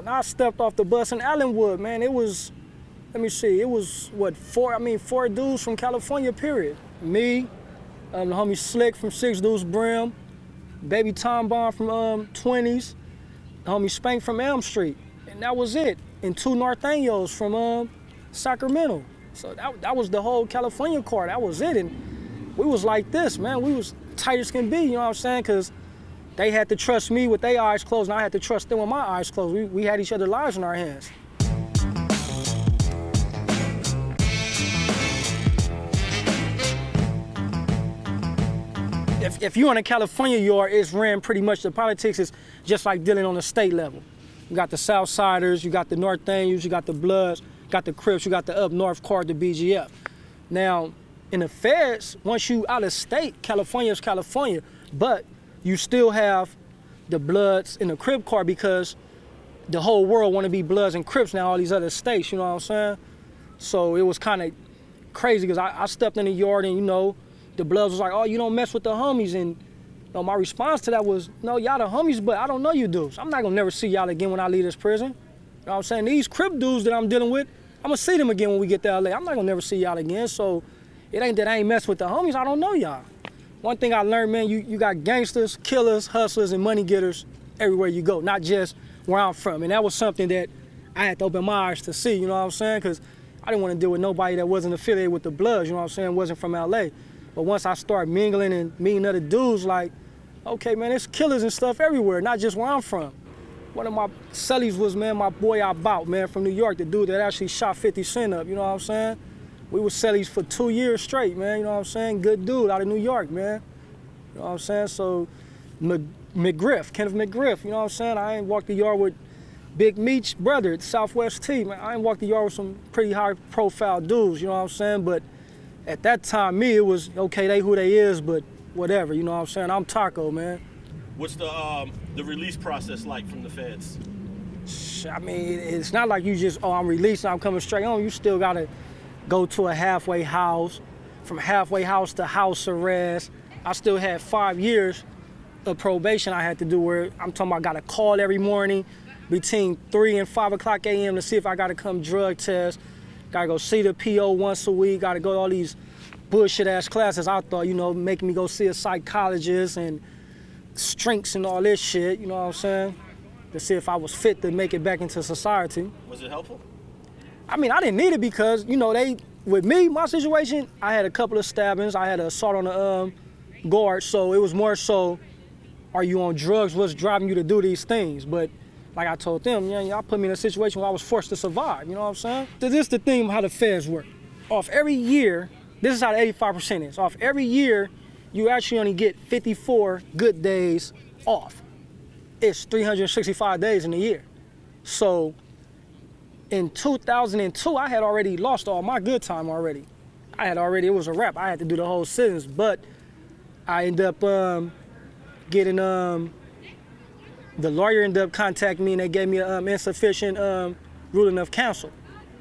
When I stepped off the bus in Allenwood, man, it was, let me see, it was what, four dudes from California, period. Me, the homie Slick from 6 Deuce Brim, Baby Tom Bond from 20s, the homie Spank from Elm Street, and that was it. And 2 Norteños from Sacramento. So that was the whole California car, that was it. And we was like this, man, we was tight as can be, you know what I'm saying? Because they had to trust me with their eyes closed, and I had to trust them with my eyes closed. We had each other's lives in our hands. If you're in a California yard, it's ran pretty much, the politics is just like dealing on a state level. You got the Southsiders, you got the Norteños, you got the Bloods, you got the Crips, you got the up north card, the BGF. Now, in the feds, once you out of state, California is California, but you still have the Bloods in the Crip card because the whole world want to be Bloods and Crips now, all these other states, you know what I'm saying? So it was kind of crazy because I stepped in the yard and, you know, the Bloods was like, oh, you don't mess with the homies. And you know, my response to that was, no, y'all the homies, but I don't know you dudes. I'm not gonna never see y'all again when I leave this prison. You know what I'm saying? These Crip dudes that I'm dealing with, I'm gonna see them again when we get to LA. I'm not gonna never see y'all again. So it ain't that I ain't mess with the homies, I don't know y'all. One thing I learned, man, you got gangsters, killers, hustlers, and money getters everywhere you go, not just where I'm from. And that was something that I had to open my eyes to see, you know what I'm saying? Because I didn't want to deal with nobody that wasn't affiliated with the Bloods, you know what I'm saying, wasn't from LA. But once I started mingling and meeting other dudes, like, okay, man, there's killers and stuff everywhere, not just where I'm from. One of my cellies was, man, my boy About, man, from New York, the dude that actually shot 50 Cent up, you know what I'm saying? We were cellies for 2 years straight, man, you know what I'm saying? Good dude out of New York, man. You know what I'm saying? So, McGriff, Kenneth McGriff, you know what I'm saying? I ain't walked the yard with Big Meech's brother at Southwest T, man. I ain't walked the yard with some pretty high profile dudes, you know what I'm saying? But at that time, me, it was, okay, they who they is, but whatever, you know what I'm saying? I'm Tako, man. What's the release process like from the feds? I mean, it's not like you just, oh, I'm released and I'm coming straight home. You still gotta go to a halfway house, from halfway house to house arrest. I still had 5 years of probation I had to do where I'm talking about I got a call every morning between 3 and 5 o'clock a.m. to see if I gotta come drug test. Gotta go see the PO once a week, gotta go to all these bullshit ass classes I thought, you know, making me go see a psychologist and strengths and all this shit, you know what I'm saying? To see if I was fit to make it back into society. Was it helpful? I mean, I didn't need it because, you know, with me, my situation, I had a couple of stabbings, I had an assault on the guard, so it was more so, are you on drugs, what's driving you to do these things? But like I told them, y'all put me in a situation where I was forced to survive, you know what I'm saying? This is the thing how the feds work. Off every year, this is how the 85% is. Off every year, you actually only get 54 good days off. It's 365 days in a year. So in 2002, I had already lost all my good time already. It was a wrap. I had to do the whole sentence, but I ended up getting, the lawyer ended up contacting me and they gave me an insufficient ruling of counsel.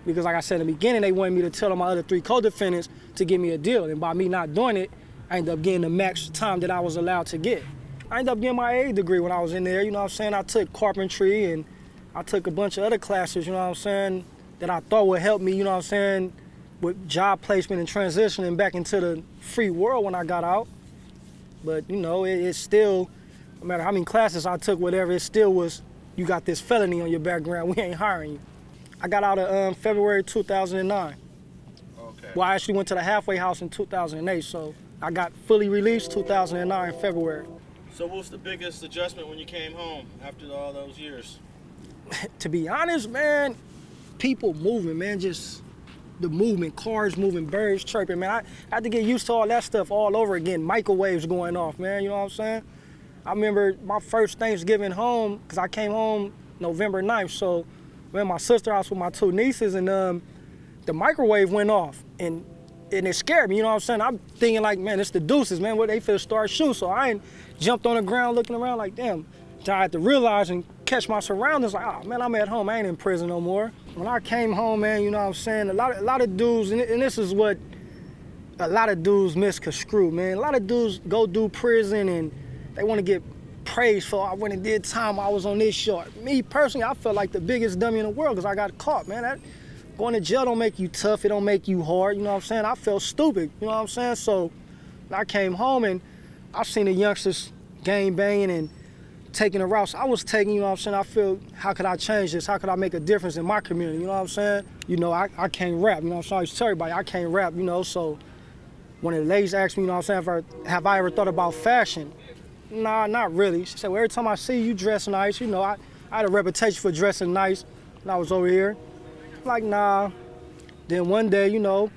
Because like I said in the beginning, they wanted me to tell all my other 3 co-defendants to give me a deal. And by me not doing it, I ended up getting the max time that I was allowed to get. I ended up getting my AA degree when I was in there, you know what I'm saying? I took carpentry and I took a bunch of other classes, you know what I'm saying, that I thought would help me, you know what I'm saying, with job placement and transitioning back into the free world when I got out. But, you know, it's still, no matter how many classes I took, whatever, it still was, you got this felony on your background, we ain't hiring you. I got out of February 2009. Okay. Well, I actually went to the halfway house in 2008, so I got fully released 2009 February. So what's the biggest adjustment when you came home after all those years? To be honest, man, people moving, man, just the movement, cars moving, birds chirping, man. I had to get used to all that stuff all over again, microwaves going off, man, you know what I'm saying? I remember my first Thanksgiving home, because I came home November 9th, so we were at my sister's house with my 2 nieces, and the microwave went off, and it scared me, you know what I'm saying? I'm thinking like, man, it's the deuces, man, where they finna start shooting, so I ain't jumped on the ground looking around like, damn. So I had to realize and catch my surroundings like, oh, man, I'm at home, I ain't in prison no more. When I came home, man, you know what I'm saying, a lot of dudes, and this is what a lot of dudes misconstrue, man. A lot of dudes go do prison and they want to get praised for I went and did time, I was on this yard. Me personally, I felt like the biggest dummy in the world because I got caught, man. Going to jail don't make you tough, it don't make you hard, you know what I'm saying? I felt stupid, you know what I'm saying? So when I came home and I seen the youngsters gang banging and taking the routes I was taking, you know what I'm saying? I feel, how could I change this? How could I make a difference in my community, you know what I'm saying? You know, I can't rap, you know what I'm saying? I used to tell everybody I can't rap, you know, so when the ladies asked me, you know what I'm saying, have I ever thought about fashion? Nah, not really. She said, well, every time I see you dress nice, you know, I had a reputation for dressing nice when I was over here. Like, nah. Then one day, you know,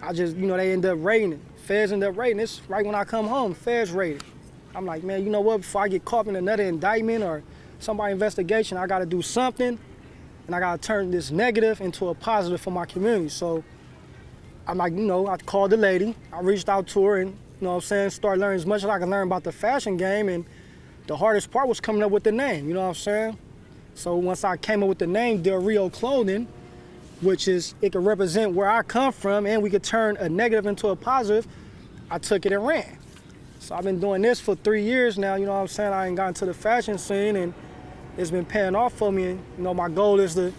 I just, you know, they end up raiding it. Feds end up raiding. It's right when I come home, feds raided. I'm like, man, you know what, before I get caught in another indictment or somebody investigation, I gotta do something, and I gotta turn this negative into a positive for my community. So I'm like, you know, I called the lady, I reached out to her, and, you know what I'm saying, started learning as much as I can learn about the fashion game, and the hardest part was coming up with the name, you know what I'm saying? So once I came up with the name, Del Rio Clothing, which is, it could represent where I come from, and we could turn a negative into a positive, I took it and ran. So I've been doing this for 3 years now, you know what I'm saying? I ain't gotten to the fashion scene, and it's been paying off for me. And, you know, my goal is to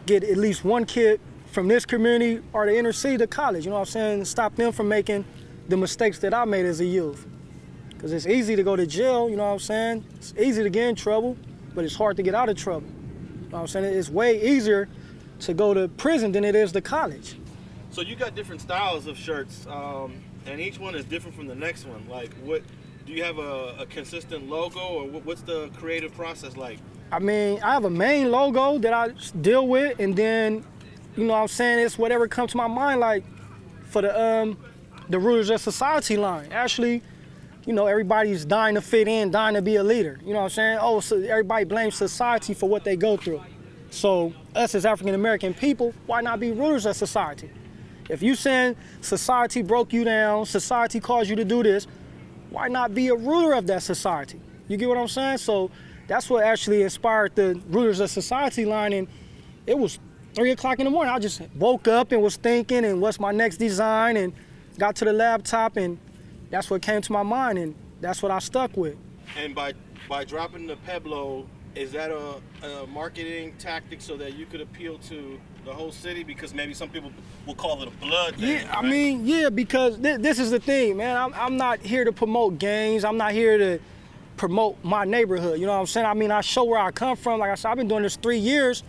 get at least one kid from this community or the inner city to college, you know what I'm saying? Stop them from making the mistakes that I made as a youth. Because it's easy to go to jail, you know what I'm saying? It's easy to get in trouble, but it's hard to get out of trouble. You know what I'm saying? It's way easier to go to prison than it is to college. So you got different styles of shirts, and each one is different from the next one. Like, what do you have a consistent logo, or what's the creative process like? I mean, I have a main logo that I deal with, and then, you know what I'm saying, it's whatever comes to my mind, like for the Rulers of Society line. Actually, you know, everybody's dying to fit in, dying to be a leader. You know what I'm saying? Oh, so everybody blames society for what they go through. So us as African-American people, why not be rulers of society? If you saying society broke you down, society caused you to do this, why not be a ruler of that society? You get what I'm saying? So that's what actually inspired the Rulers of Society line, and it was 3 o'clock in the morning. I just woke up and was thinking, and what's my next design, and got to the laptop, and that's what came to my mind, and that's what I stuck with. And by dropping the Pueblo, is that a marketing tactic so that you could appeal to the whole city? Because maybe some people will call it a blood thing. Yeah, right? I mean, yeah, because this is the thing, man. I'm not here to promote gangs. I'm not here to promote my neighborhood. You know what I'm saying? I mean, I show where I come from. Like I said, I've been doing this 3 years,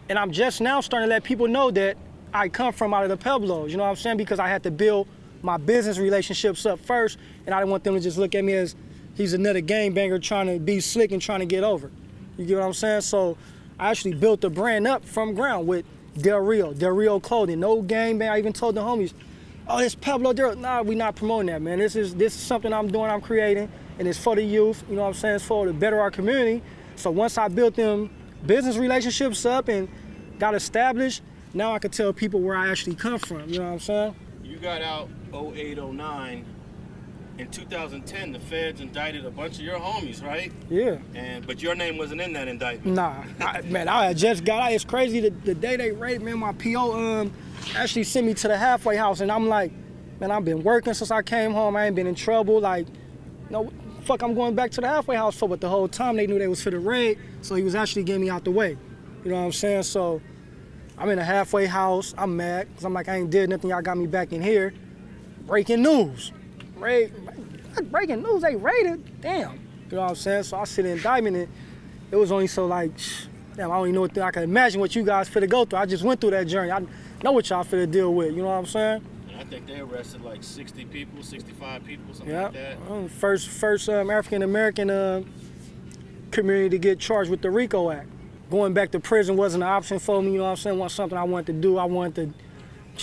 and I'm just now starting to let people know that I come from out of the Pueblos. You know what I'm saying? Because I had to build my business relationships up first, and I didn't want them to just look at me as he's another gangbanger trying to be slick and trying to get over. You get what I'm saying? So I actually built the brand up from ground with Del Rio Clothing. No gangbang. I even told the homies, oh, this Pueblo Del. Nah, we not promoting that, man. This is something I'm doing, I'm creating, and it's for the youth. You know what I'm saying? It's for to better our community. So once I built them business relationships up and got established, now I can tell people where I actually come from. You know what I'm saying? You got out 08, 09. In 2010, the feds indicted a bunch of your homies, right? Yeah. But your name wasn't in that indictment. Nah, man, I had just got out. It's crazy. The day they raided, man, my PO actually sent me to the halfway house, and I'm like, man, I've been working since I came home. I ain't been in trouble. Like, no, fuck, I'm going back to the halfway house for. But the whole time they knew they was for the raid, so he was actually getting me out the way. You know what I'm saying? So I'm in a halfway house. I'm mad because I'm like, I ain't did nothing. Y'all got me back in here. Breaking news. Breaking news, they raided, damn. You know what I'm saying? So I sit in indictment, and it was only so like, damn, I don't even know what I can imagine what you guys finna go through. I just went through that journey. I know what y'all finna deal with, you know what I'm saying? And I think they arrested like 60 people, 65 people, something like that. First African-American community to get charged with the RICO Act. Going back to prison wasn't an option for me, you know what I'm saying? It wasn't something I wanted to do. I wanted to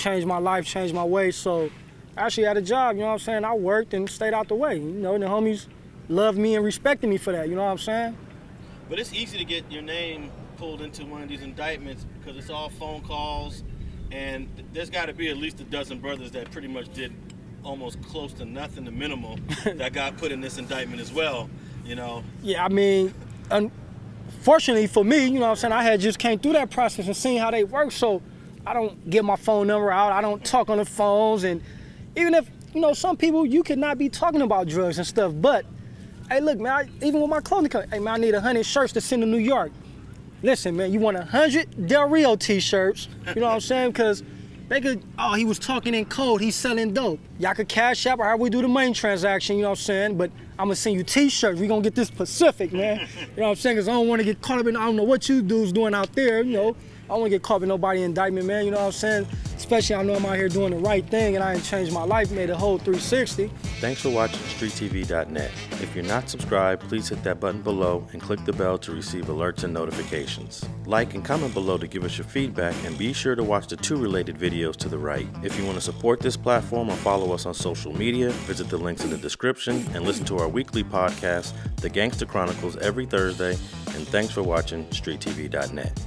change my life, change my ways, so I actually had a job, you know what I'm saying? I worked and stayed out the way. You know, the homies loved me and respected me for that, you know what I'm saying? But it's easy to get your name pulled into one of these indictments because it's all phone calls, and there's got to be at least a dozen brothers that pretty much did almost close to nothing, the minimal, that got put in this indictment as well, you know? Yeah, I mean, unfortunately for me, you know what I'm saying, I had just came through that process and seen how they work, so I don't give my phone number out, I don't talk on the phones, and even if, you know, some people, you could not be talking about drugs and stuff, but Hey, look, man, even with my clothing company, hey, man, I need 100 shirts to send to New York. Listen, man, you want 100 Del Rio t-shirts, you know what I'm saying? Because they could, oh, he was talking in code, he's selling dope. Y'all could cash app or how we do the main transaction, you know what I'm saying? But I'm gonna send you t-shirts, we gonna get this Pacific, man. You know what I'm saying? Because I don't wanna get caught up in, I don't know what you dudes doing out there, you know. I don't wanna get caught with nobody indictment, man, you know what I'm saying? Especially I know I'm out here doing the right thing and I ain't changed my life, made a whole 360. Thanks for watching StreetTV.net. If you're not subscribed, please hit that button below and click the bell to receive alerts and notifications. Like and comment below to give us your feedback, and be sure to watch the 2 related videos to the right. If you want to support this platform or follow us on social media, visit the links in the description and listen to our weekly podcast, The Gangster Chronicles, every Thursday. And thanks for watching StreetTV.net.